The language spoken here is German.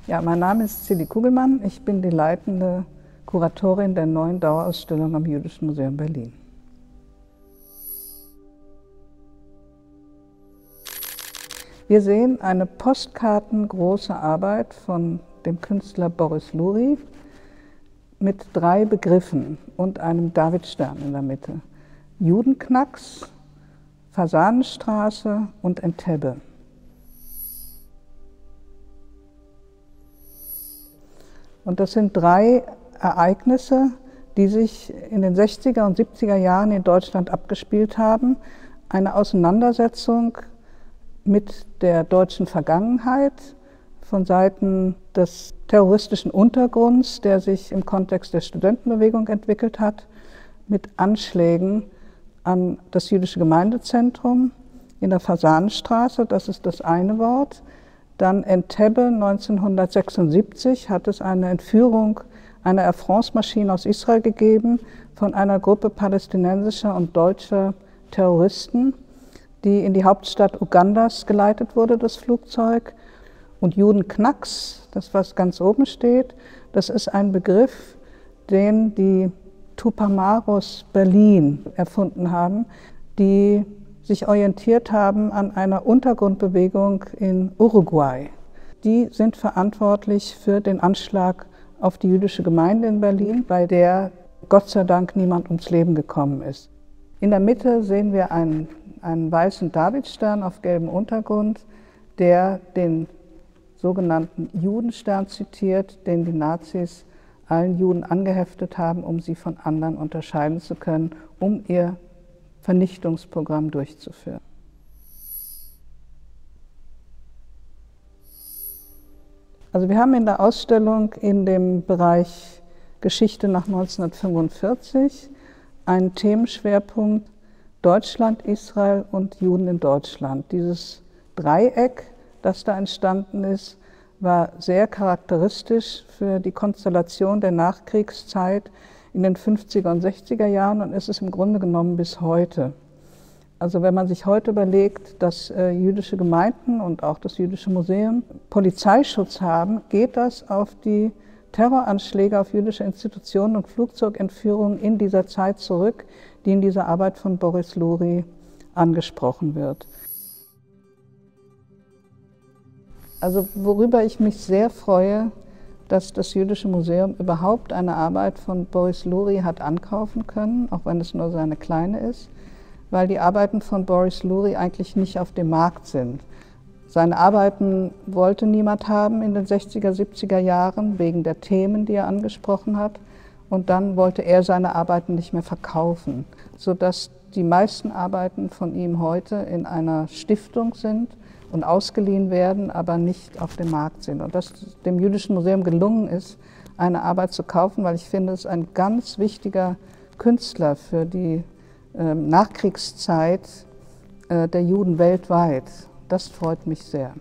Ja, mein Name ist Silly Kugelmann. Ich bin die leitende Kuratorin der neuen Dauerausstellung am Jüdischen Museum Berlin. Wir sehen eine postkartengroße Arbeit von dem Künstler Boris Loury mit 3 Begriffen und einem Davidstern in der Mitte. Judenknacks, Fasanenstraße und Entebbe. Und das sind 3 Ereignisse, die sich in den 60er und 70er Jahren in Deutschland abgespielt haben. Eine Auseinandersetzung mit der deutschen Vergangenheit von Seiten des terroristischen Untergrunds, der sich im Kontext der Studentenbewegung entwickelt hat, mit Anschlägen an das jüdische Gemeindezentrum in der Fasanenstraße, das ist das eine Wort. Dann Entebbe 1976 hat es eine Entführung einer Air France-Maschine aus Israel gegeben von einer Gruppe palästinensischer und deutscher Terroristen, die in die Hauptstadt Ugandas geleitet wurde, das Flugzeug. Und Judenknacks, das was ganz oben steht, das ist ein Begriff, den die Tupamaros Berlin erfunden haben, die sich orientiert haben an einer Untergrundbewegung in Uruguay. Die sind verantwortlich für den Anschlag auf die jüdische Gemeinde in Berlin, bei der Gott sei Dank niemand ums Leben gekommen ist. In der Mitte sehen wir einen weißen Davidstern auf gelbem Untergrund, der den sogenannten Judenstern zitiert, den die Nazis allen Juden angeheftet haben, um sie von anderen unterscheiden zu können, um ihr Vernichtungsprogramm durchzuführen. Also wir haben in der Ausstellung in dem Bereich Geschichte nach 1945 einen Themenschwerpunkt Deutschland, Israel und Juden in Deutschland. Dieses Dreieck, das da entstanden ist, war sehr charakteristisch für die Konstellation der Nachkriegszeit in den 50er und 60er Jahren und ist es im Grunde genommen bis heute. Also wenn man sich heute überlegt, dass jüdische Gemeinden und auch das Jüdische Museum Polizeischutz haben, geht das auf die Terroranschläge auf jüdische Institutionen und Flugzeugentführungen in dieser Zeit zurück, die in dieser Arbeit von Boris Loury angesprochen wird. Also worüber ich mich sehr freue, dass das Jüdische Museum überhaupt eine Arbeit von Boris Loury hat ankaufen können, auch wenn es nur so eine kleine ist, weil die Arbeiten von Boris Loury eigentlich nicht auf dem Markt sind. Seine Arbeiten wollte niemand haben in den 60er, 70er Jahren wegen der Themen, die er angesprochen hat. Und dann wollte er seine Arbeiten nicht mehr verkaufen, sodass die meisten Arbeiten von ihm heute in einer Stiftung sind und ausgeliehen werden, aber nicht auf dem Markt sind. Und dass dem Jüdischen Museum gelungen ist, eine Arbeit zu kaufen, weil ich finde, es ist ein ganz wichtiger Künstler für die Nachkriegszeit der Juden weltweit. Das freut mich sehr.